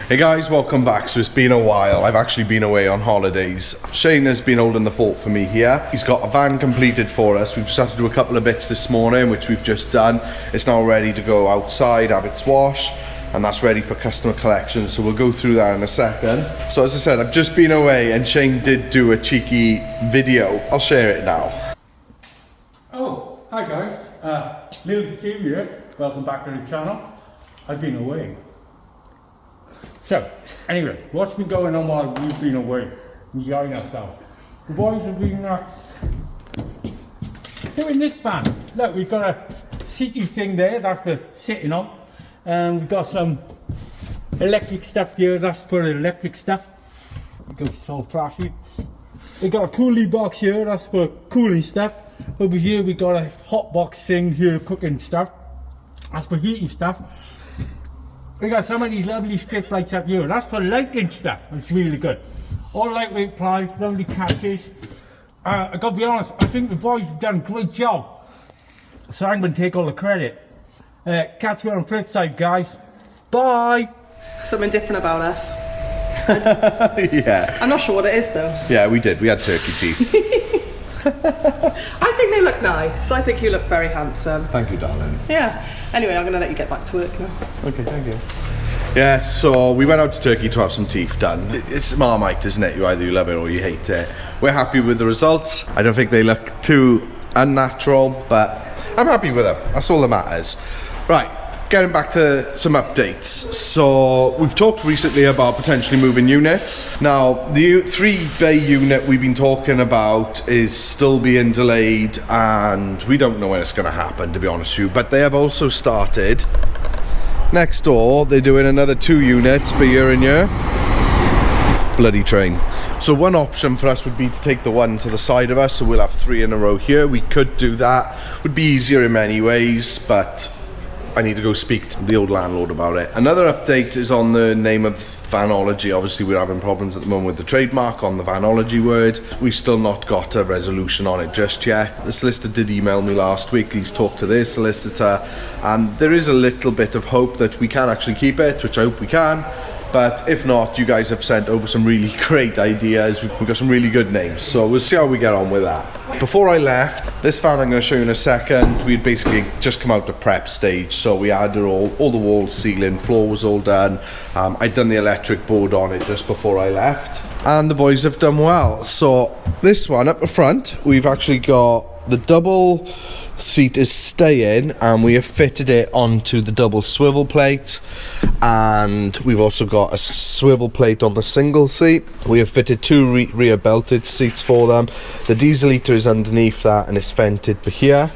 Hey guys, welcome back. So it's been a while. I've actually been away on holidays. Shane has been holding the fort for me here. He's got a van completed for us. We've just had to do a couple of bits this morning, which we've just done. It's now ready to go outside, have its wash, and that's ready for customer collection. So we'll go through that in a second. So as I said, I've just been away and Shane did do a cheeky video. I'll share it now. Oh, hi guys. Little Steve here. Welcome back to the channel. I've been away. So, anyway, what's been going on while we've been away? Enjoying ourselves. The boys have been doing this van. Look, we've got a city thing there, that's for sitting on. And we've got some electric stuff here, that's for the electric stuff. Because it's all flashy. We've got a coolie box here, that's for cooling stuff. Over here we've got a hot box thing here, cooking stuff. That's for heating stuff. We got some of these lovely strip lights up here. That's for lighting stuff. It's really good. All lightweight ply, lovely catches. I gotta be honest, I think the boys have done a great job. So I'm gonna take all the credit. Catch you on the flip side, guys. Bye. Something different about us. Yeah. I'm not sure what it is though. Yeah, we did. We had turkey teeth. I think they look nice. I think you look very handsome. Thank you, darling. Yeah. Anyway, I'm going to let you get back to work now. Okay, thank you. Yeah, so we went out to Turkey to have some teeth done. It's Marmite, isn't it? You either you love it or you hate it. We're happy with the results. I don't think they look too unnatural, but I'm happy with them. That's all that matters. Right, getting back to some updates. So we've talked recently about potentially moving units. Now, the 3-bay unit we've been talking about is still being delayed and we don't know when it's going to happen, to be honest with you. But they have also started. Next door, they're doing another 2 units per year and year. Bloody train. So one option for us would be to take the one to the side of us, so we'll have 3 in a row here. We could do that. Would be easier in many ways, but I need to go speak to the old landlord about it. Another update is on the name of Vanology. Obviously we're having problems at the moment with the trademark on the Vanology word. We've still not got a resolution on it just yet. The solicitor did email me last week. He's talked to their solicitor and there is a little bit of hope that we can actually keep it, which I hope we can. But if not, you guys have sent over some really great ideas. We've got some really good names, so we'll see how we get on with that. Before I left, this fan I'm going to show you in a second, we'd basically just come out the prep stage. So we had all the walls, ceiling, floor was all done. I'd done the electric board on it just before I left. And the boys have done well. So this one up the front, we've actually got the double seat is staying and we have fitted it onto the double swivel plate, and we've also got a swivel plate on the single seat. We have fitted 2 rear belted seats for them. The diesel heater is underneath that and it's vented here,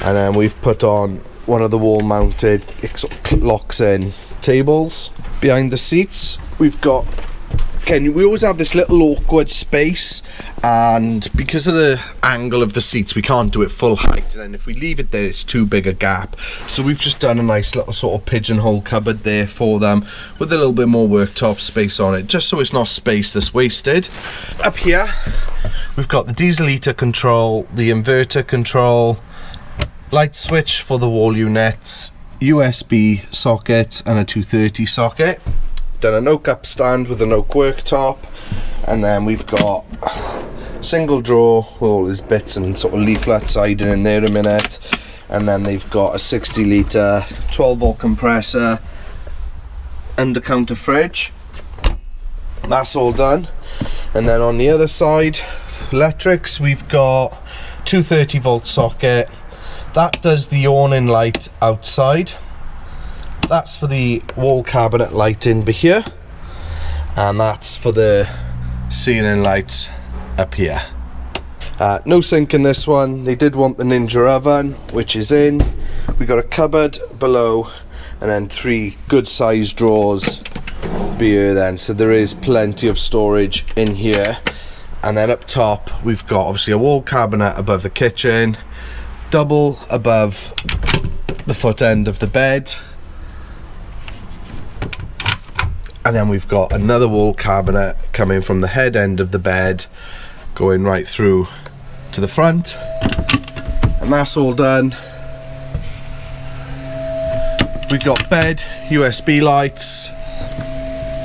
and then we've put on one of the wall mounted, it locks in tables. Behind the seats we've got, we always have this little awkward space, and because of the angle of the seats we can't do it full height, and then if we leave it there it's too big a gap. So we've just done a nice little sort of pigeonhole cupboard there for them with a little bit more worktop space on it, just so it's not space that's wasted. Up here we've got the diesel heater control, the inverter control, light switch for the wall units, USB socket and a 230 socket. Done an oak up stand with an oak worktop, and then we've got single drawer with all his bits and sort of leaflet siding in there a minute, and then they've got a 60 litre 12 volt compressor, under counter fridge. That's all done. And then on the other side, electrics, we've got 230 volt socket that does the awning light outside. That's for the wall cabinet lighting here, and that's for the ceiling lights up here. No sink in this one. They did want the Ninja oven, which is in. We got a cupboard below, and then 3 good sized drawers here then, so there is plenty of storage in here. And then up top we've got obviously a wall cabinet above the kitchen, double above the foot end of the bed, and then we've got another wall cabinet coming from the head end of the bed going right through to the front, and that's all done. We've got bed, USB lights,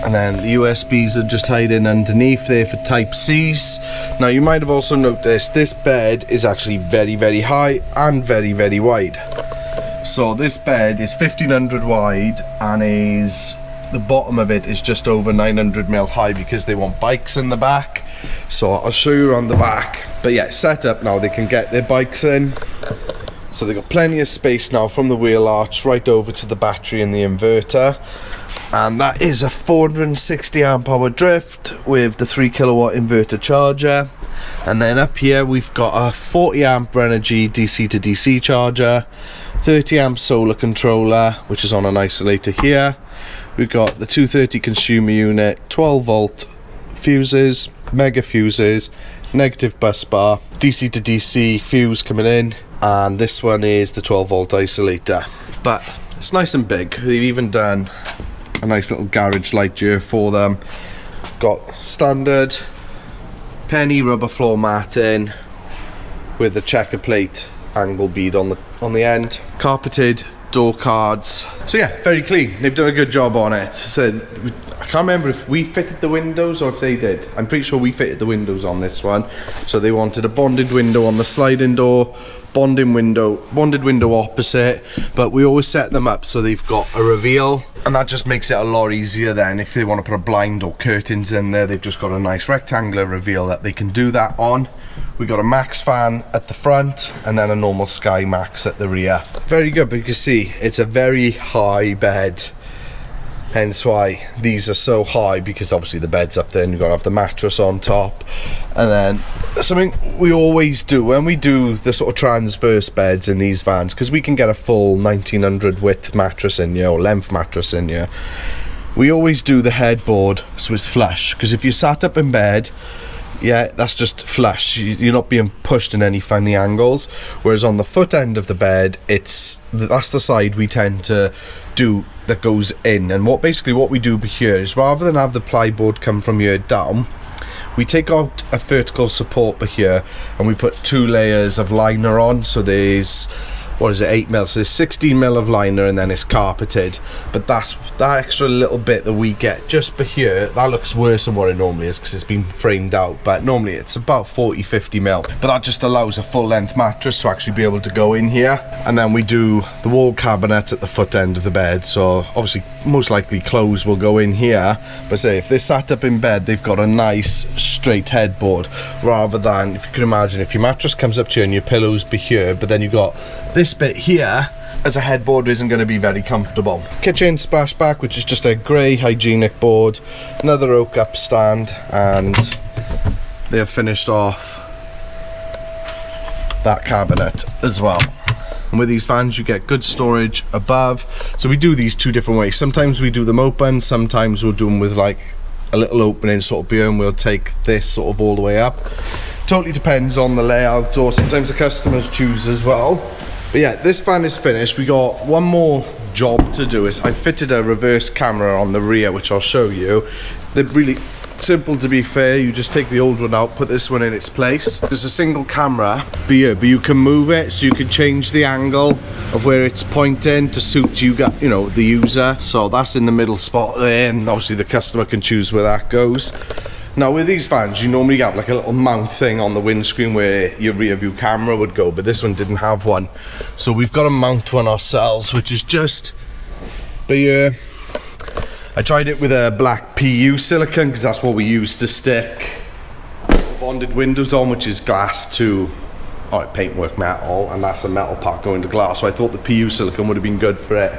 And then the USBs are just hiding underneath there for Type C's. Now you might have also noticed this bed is actually very, very high and very, very wide. So this bed is 1500 wide and the bottom of it is just over 900mm high because they want bikes in the back. So I'll show you around the back. But yeah, set up now, they can get their bikes in. So they've got plenty of space now from the wheel arch right over to the battery and the inverter. And that is a 460 amp hour drift with the 3 kilowatt inverter charger. And then up here we've got a 40 amp Vanology DC to DC charger, 30 amp solar controller, which is on an isolator here. We've got the 230 consumer unit, 12 volt fuses, mega fuses, negative bus bar, DC to DC fuse coming in, and this one is the 12 volt isolator. But it's nice and big. They've even done a nice little garage light here for them. Got standard penny rubber floor matting with the checker plate angle bead on the end, carpeted door cards. So yeah, very clean. They've done a good job on it. So I can't remember if we fitted the windows or if they did. I'm pretty sure we fitted the windows on this one. So they wanted a bonded window on the sliding door, bonded window opposite, but we always set them up so they've got a reveal, and that just makes it a lot easier then. If they want to put a blind or curtains in there, they've just got a nice rectangular reveal that they can do that on. We got a max fan at the front and then a normal Sky Max at the rear. Very good, but you can see it's a very high bed, hence why these are so high, because obviously the bed's up there and you've got to have the mattress on top. And then something we always do when we do the sort of transverse beds in these vans, because we can get a full 1900 width mattress in here or length mattress in here, we always do the headboard so it's flush, because if you sat up in bed, yeah, that's just flush. You're not being pushed in any funny angles. Whereas on the foot end of the bed, that's the side we tend to do that goes in. And what we do here is, rather than have the plyboard come from here down, we take out a vertical support here and we put 2 layers of liner on. So there's, what is it, 8mm, so there's 16mm of liner, and then it's carpeted. But that extra little bit that we get just for here, that looks worse than what it normally is because it's been framed out, but normally it's about 40-50mm. But that just allows a full length mattress to actually be able to go in here. And then we do the wall cabinets at the foot end of the bed, so obviously most likely clothes will go in here. But say if they're sat up in bed, they've got a nice straight headboard, rather than, if you can imagine, if your mattress comes up to you and your pillows be here, but then you've got this bit here as a headboard, isn't going to be very comfortable. Kitchen splashback, which is just a grey hygienic board, another oak up stand, and they have finished off that cabinet as well. And with these fans you get good storage above. So we do these 2 different ways. Sometimes we do them open, sometimes we'll do them with like a little opening sort of beer, and we'll take this sort of all the way up. Totally depends on the layout, or sometimes the customers choose as well. But yeah, this fan is finished. We got one more job to do. I fitted a reverse camera on the rear, which I'll show you. They're really simple, to be fair. You just take the old one out, put this one in its place. There's a single camera here, but you can move it, so you can change the angle of where it's pointing to suit you know, the user. So that's in the middle spot there, and obviously the customer can choose where that goes. Now with these fans, you normally have like a little mount thing on the windscreen where your rear view camera would go, but this one didn't have one. So we've got to mount one ourselves, which is just here. I tried it with a black PU silicone because that's what we use to stick bonded windows on, which is glass to paintwork metal, and that's a metal part going to glass. So I thought the PU silicone would have been good for it.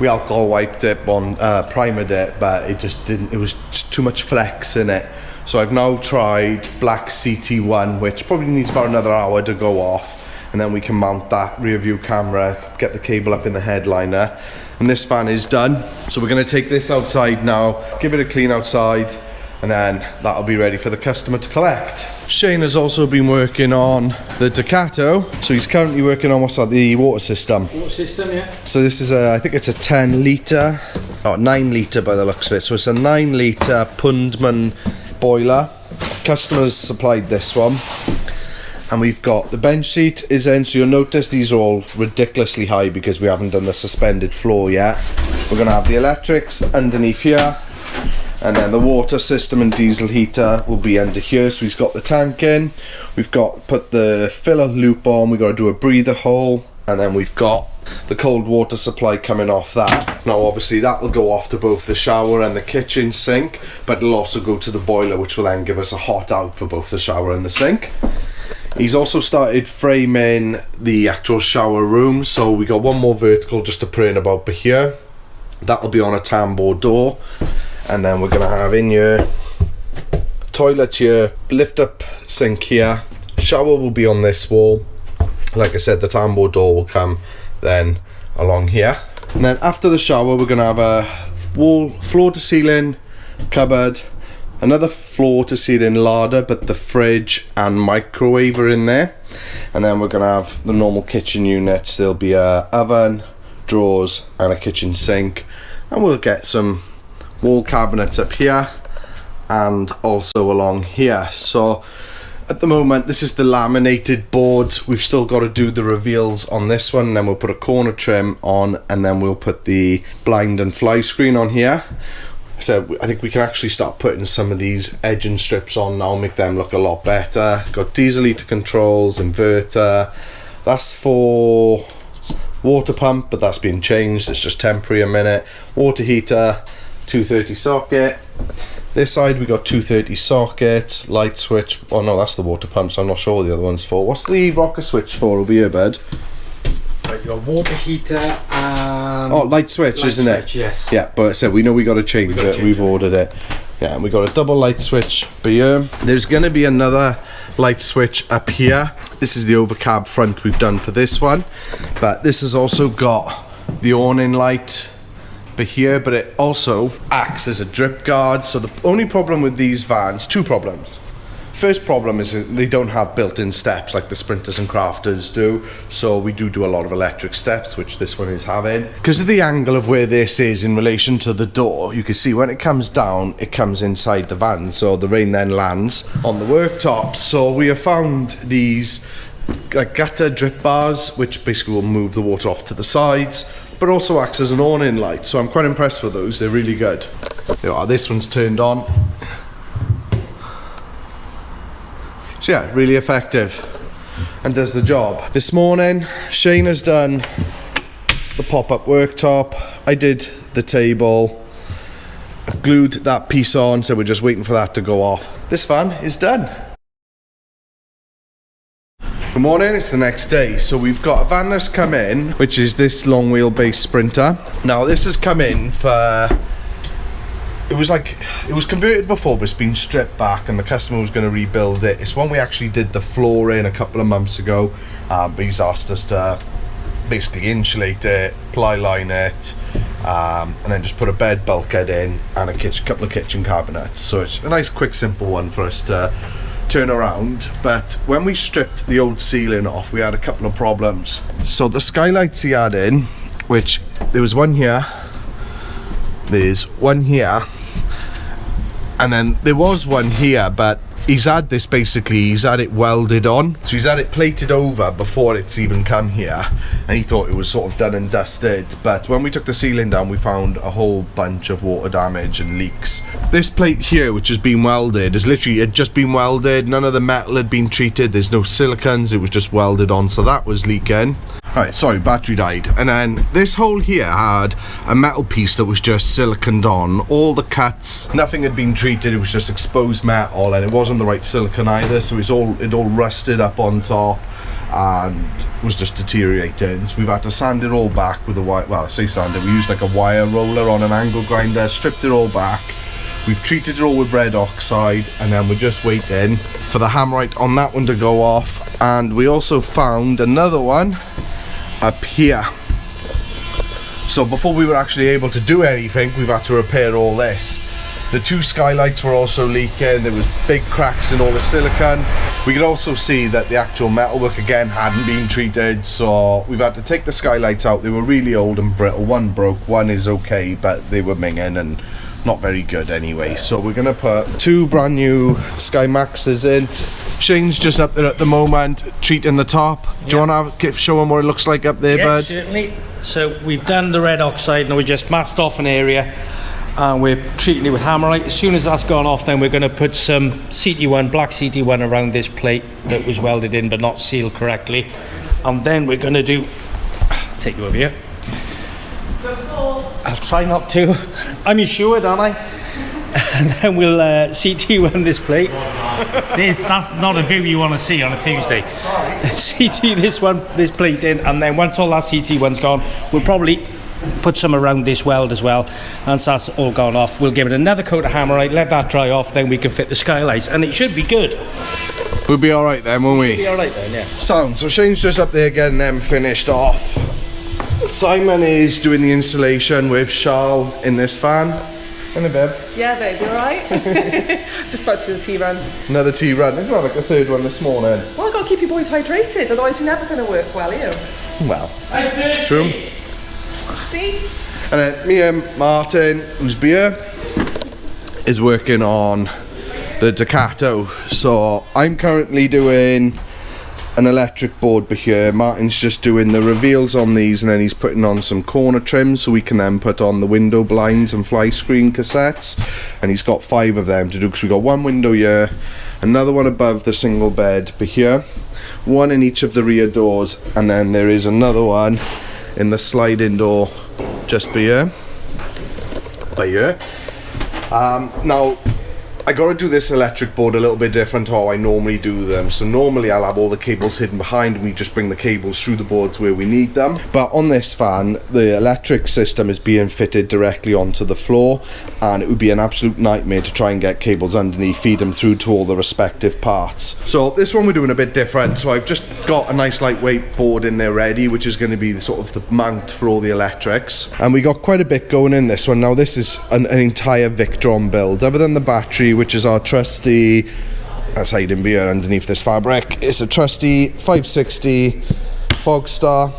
We alcohol wiped it, primered it, but it just didn't, it was just too much flex in it. So I've now tried black CT1, which probably needs about another hour to go off, and then we can mount that rear view camera, get the cable up in the headliner, and this fan is done. So we're going to take this outside now, give it a clean outside, and then that'll be ready for the customer to collect. Shane has also been working on the Ducato, so he's currently working on the water system. Water system, yeah. So this is I think it's a 10 litre, 9 litre by the looks of it. So it's a 9 litre Pundman boiler. Customers supplied this one. And we've got the bench seat is in, so you'll notice these are all ridiculously high because we haven't done the suspended floor yet. We're going to have the electrics underneath here. And then the water system and diesel heater will be under here. So he's got the tank in. We've got put the filler loop on. We've got to do a breather hole. And then we've got the cold water supply coming off that. Now obviously that will go off to both the shower and the kitchen sink, but it'll also go to the boiler, which will then give us a hot out for both the shower and the sink. He's also started framing the actual shower room, so we got one more vertical just to put in about here. That'll be on a tambour door, and then we're gonna have in here toilet here, lift up sink here, shower will be on this wall. Like I said, the tambour door will come then along here, and then after the shower we're gonna have a wall, floor to ceiling cupboard, another floor to ceiling larder, but the fridge and microwave are in there, and then we're gonna have the normal kitchen units. There'll be a oven, drawers and a kitchen sink, and we'll get some wall cabinets up here and also along here. So at the moment this is the laminated boards. We've still got to do the reveals on this one, and then we'll put a corner trim on, and then we'll put the blind and fly screen on here. So I think we can actually start putting some of these edging strips on now, make them look a lot better. Got diesel heater controls, inverter. That's for water pump, but that's been changed, it's just temporary a minute. Water heater, 230 socket. This side we got 230 sockets, light switch. Oh no, that's the water pump, so I'm not sure what the other one's for. What's the rocker switch for over here, bud? Right, your water heater and... Oh, light switch, isn't switch, it? Yes. Yeah, but so we know we got to change it. We've ordered it. Yeah, and we got a double light switch here. There's going to be another light switch up here. This is the overcab front we've done for this one, but this has also got the awning light here, but it also acts as a drip guard. So the only problem with these vans, two problems. First problem is that they don't have built-in steps like the Sprinters and Crafters do, so we do a lot of electric steps, which this one is having. Because of the angle of where this is in relation to the door, you can see when it comes down, it comes inside the van, so the rain then lands on the worktop. So we have found these like gutter drip bars, which basically will move the water off to the sides, but also acts as an awning light. So I'm quite impressed with those, they're really good. There are, this one's turned on. So yeah, really effective and does the job. This morning, Shane has done the pop-up worktop. I did the table. I've glued that piece on, so we're just waiting for that to go off. This van is done. Good morning, it's the next day. So we've got a van that's come in, which is this long wheelbase Sprinter. Now this has come in for... It was converted before, but it's been stripped back and the customer was going to rebuild it. It's one we actually did the floor in a couple of months ago, but he's asked us to basically insulate it, ply line it, and then just put a bed bulkhead in and a couple of kitchen cabinets. So it's a nice quick simple one for us to turn around. But when we stripped the old ceiling off, we had a couple of problems. So the skylights he had in, which there was one here, there's one here, and then there was one here, but he's had this basically, he's had it welded on, so he's had it plated over before it's even come here, and he thought it was sort of done and dusted. But when we took the ceiling down, we found a whole bunch of water damage and leaks. This plate here, which has been welded, is literally, it had just been welded, none of the metal had been treated, there's no silicons, it was just welded on, so that was leaking. Right, sorry, battery died. And then this hole here had a metal piece that was just siliconed on. All the cuts, nothing had been treated, it was just exposed metal, and it wasn't the right silicone either, so it all rusted up on top and was just deteriorating. So we've had to sand it all back with a wire, well, I say sand it, we used like a wire roller on an angle grinder, stripped it all back. We've treated it all with red oxide, and then we're just waiting for the hammerite on that one to go off. And we also found another one up here. So before we were actually able to do anything, we've had to repair all this. The two skylights were also leaking, there was big cracks in all the silicone. We could also see that the actual metalwork again hadn't been treated, so we've had to take the skylights out. They were really old and brittle. One broke, one is okay, but they were minging and not very good anyway. So we're gonna put two brand new Sky Maxes in. Shane's just up there at the moment treating the top. Do you want to show him what it looks like up there, bud? Certainly. So we've done the red oxide, and we just masked off an area, and we're treating it with Hammerite. As soon as that's gone off, then we're going to put some CT1, black CT1 around this plate that was welded in but not sealed correctly. And then we're going to do, I'll take you over here. I'll try not to. I'm insured, aren't I? And then we'll CT1 this plate. That's not a view you want to see on a Tuesday. CT this plate in, and then once all that CT1's gone, we'll probably put some around this weld as well. And so that's all gone off, we'll give it another coat of Hammerite, let that dry off, then we can fit the skylights, and it should be good. We'll be alright then, won't we? We'll be alright then, yeah. Sound. So Shane's just up there getting them finished off. Simon is doing the installation with Charles in this fan. Isn't it, babe? Yeah, babe, you alright? Just about to do the tea run. Another tea run. It's not like the third one this morning. Well, I've got to keep you boys hydrated, otherwise you're never going to work well, are you? Well, true. See? And then me and Martin, who's beer, is working on the Ducato. So I'm currently doing an electric board here. Martin's just doing the reveals on these, and then he's putting on some corner trims so we can then put on the window blinds and fly screen cassettes. And he's got 5 of them to do, because we got one window here, another one above the single bed here, one in each of the rear doors, and then there is another one in the sliding door just here. Now I got to do this electric board a little bit different to how I normally do them. So normally I'll have all the cables hidden behind and we just bring the cables through the boards where we need them. But on this fan, the electric system is being fitted directly onto the floor, and it would be an absolute nightmare to try and get cables underneath, feed them through to all the respective parts. So this one we're doing a bit different. So I've just got a nice lightweight board in there ready, which is going to be the sort of the mount for all the electrics. And we got quite a bit going in this one. Now this is an entire Victron build, other than the battery, which is our trusty, that's hiding beer underneath this fabric. It's a trusty 560 Fogstar.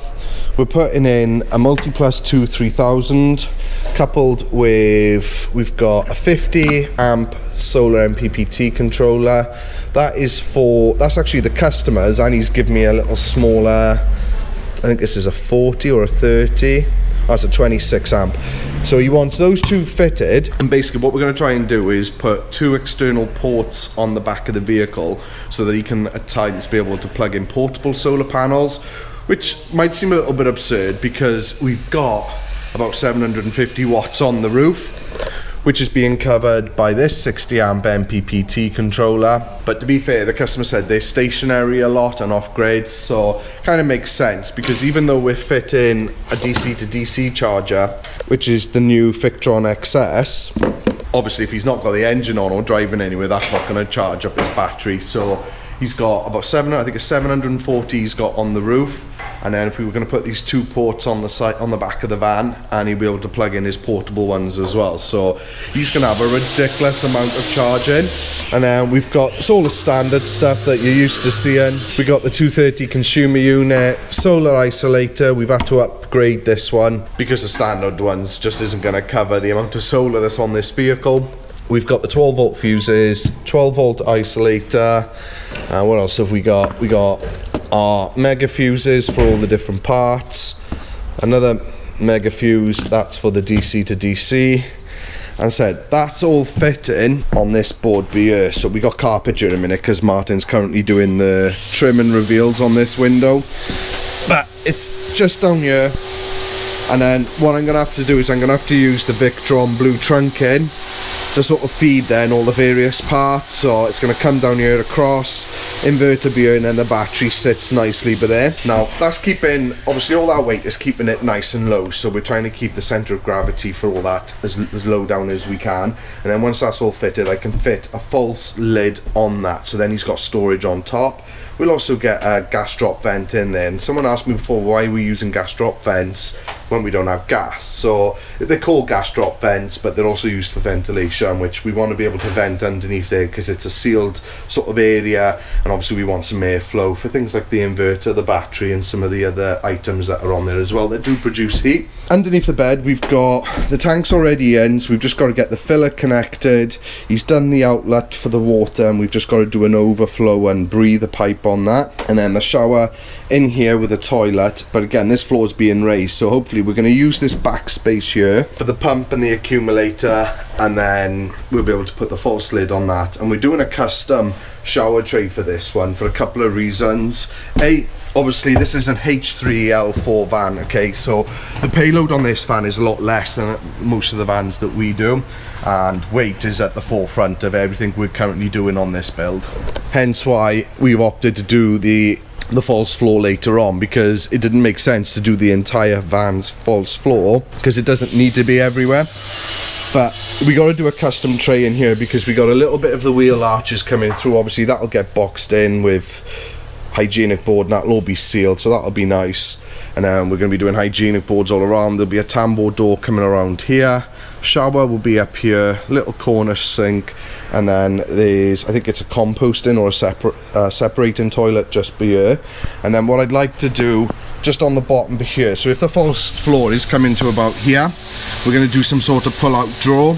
We're putting in a Multiplus 2 3000 coupled with, we've got a 50 amp solar MPPT controller. That's actually the customer's, and he's given me a little smaller, I think this is a 40 or a 30. That's a 26 amp. So he wants those two fitted, and basically what we're going to try and do is put 2 external ports on the back of the vehicle so that he can at times be able to plug in portable solar panels, which might seem a little bit absurd because we've got about 750 watts on the roof, which is being covered by this 60 amp MPPT controller. But to be fair, the customer said they're stationary a lot and off grid, so kind of makes sense, because even though we're fitting a DC to DC charger, which is the new Victron XS, obviously if he's not got the engine on or driving anywhere, that's not going to charge up his battery. So he's got about 740 he's got on the roof, and then if we were going to put these 2 ports on the side, on the back of the van, and he'll be able to plug in his portable ones as well. So he's going to have a ridiculous amount of charging. And then we've got, it's all the standard stuff that you're used to seeing. We got the 230 consumer unit, solar isolator. We've had to upgrade this one because the standard ones just isn't going to cover the amount of solar that's on this vehicle. We've got the 12 volt fuses, 12 volt isolator. What else have we got? We got our mega fuses for all the different parts. Another mega fuse, that's for the DC to DC. And I said, that's all fitting on this board here. So we got carpet in a minute because Martin's currently doing the trim and reveals on this window. But it's just down here. And then what I'm going to have to do is I'm going to have to use the Victron blue trunking to sort of feed then all the various parts. So it's going to come down here across, inverter here, and then the battery sits nicely by there. Now that's keeping, obviously all that weight is keeping it nice and low, so we're trying to keep the centre of gravity for all that as low down as we can. And then once that's all fitted, I can fit a false lid on that, so then he's got storage on top. We'll also get a gas drop vent in there. And someone asked me before, why are we using gas drop vents when we don't have gas? So they're called gas drop vents, but they're also used for ventilation, which we want to be able to vent underneath there because it's a sealed sort of area, and obviously we want some airflow for things like the inverter, the battery, and some of the other items that are on there as well that do produce heat. Underneath the bed we've got the tanks already in, so we've just got to get the filler connected. He's done the outlet for the water, and we've just got to do an overflow and breathe a pipe on that. And then the shower in here with the toilet, but again this floor is being raised, so hopefully hopefully we're going to use this back space here for the pump and the accumulator, and then we'll be able to put the false lid on that. And we're doing a custom shower tray for this one for a couple of reasons. Obviously this is an H3L4 van, okay, so the payload on this van is a lot less than most of the vans that we do, and weight is at the forefront of everything we're currently doing on this build. Hence why we've opted to do the false floor later on, because it didn't make sense to do the entire van's false floor because it doesn't need to be everywhere. But we got to do a custom tray in here because we got a little bit of the wheel arches coming through. Obviously that'll get boxed in with hygienic board and that'll all be sealed, so that'll be nice. And then we're going to be doing hygienic boards all around. There'll be a tambour door coming around here, shower will be up here, little corner sink, and then there's, I think it's a composting or a separating toilet just here. And then what I'd like to do just on the bottom here, so if the false floor is coming to about here, we're going to do some sort of pull out drawer,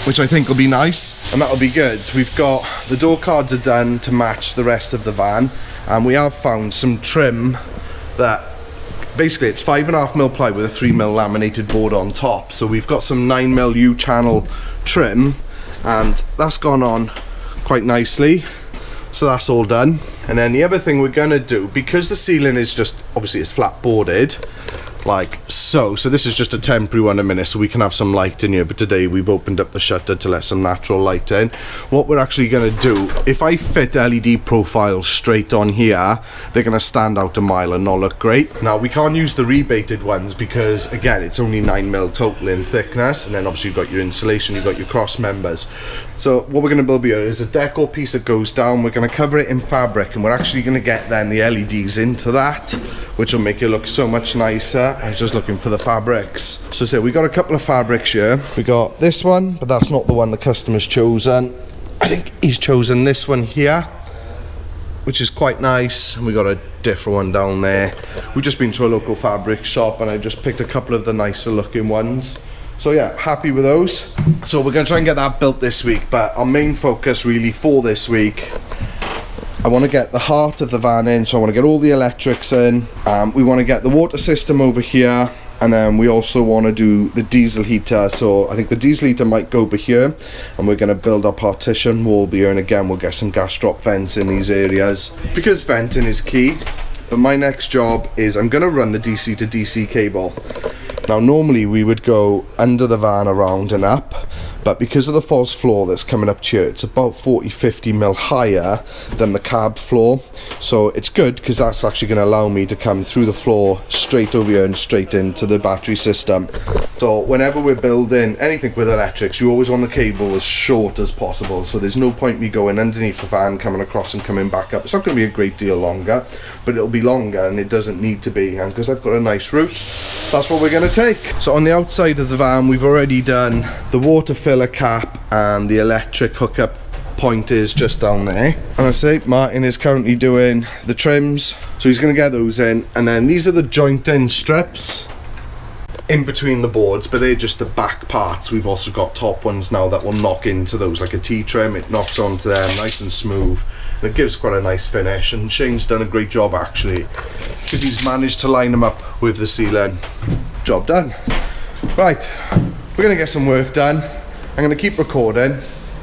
which I think will be nice, and that'll be good. We've got the door cards are done to match the rest of the van, and we have found some trim that basically it's 5.5mm ply with a 3mm laminated board on top. So we've got some 9mm U-channel trim, and that's gone on quite nicely. So that's all done. And then the other thing we're gonna do, because the ceiling is just, obviously it's flat boarded, like so this is just a temporary one a minute so we can have some light in here, but today we've opened up the shutter to let some natural light in. What we're actually going to do, if I fit LED profiles straight on here, they're going to stand out a mile and not look great. Now we can't use the rebated ones because again it's only 9mm total in thickness, and then obviously you've got your insulation, you've got your cross members. So what we're going to build here is a decor piece that goes down. We're going to cover it in fabric, and we're actually going to get then the LEDs into that, which will make it look so much nicer. I was just looking for the fabrics. So we got a couple of fabrics here. We got this one, but that's not the one the customer's chosen. I think he's chosen this one here, which is quite nice. And we got a different one down there. We've just been to a local fabric shop and I just picked a couple of the nicer looking ones. So yeah, happy with those. So we're gonna try and get that built this week, but our main focus really for this week, I want to get the heart of the van in, so I want to get all the electrics in. We want to get the water system over here, and then we also want to do the diesel heater. So I think the diesel heater might go over here, and we're going to build our partition wall here, and again we'll get some gas drop vents in these areas because venting is key. But my next job is I'm going to run the DC to DC cable. Now normally we would go under the van, around and up, but because of the false floor that's coming up to here, it's about 40-50mm higher than the cab floor. So it's good because that's actually going to allow me to come through the floor straight over here and straight into the battery system. So whenever we're building anything with electrics, you always want the cable as short as possible, so there's no point me going underneath the van, coming across and coming back up. It's not going to be a great deal longer, but it'll be longer, and it doesn't need to be, and because I've got a nice route, that's what we're going to take. So on the outside of the van we've already done the water filler cap, and the electric hookup point is just down there. And I say Martin is currently doing the trims, so he's going to get those in, and then these are the joint in strips in between the boards, but they're just the back parts. We've also got top ones now that will knock into those, like a T-trim. It knocks onto them nice and smooth, and it gives quite a nice finish. And Shane's done a great job actually, because he's managed to line them up with the ceiling. Job done. Right, we're gonna get some work done. I'm gonna keep recording,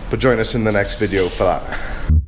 but join us in the next video for that.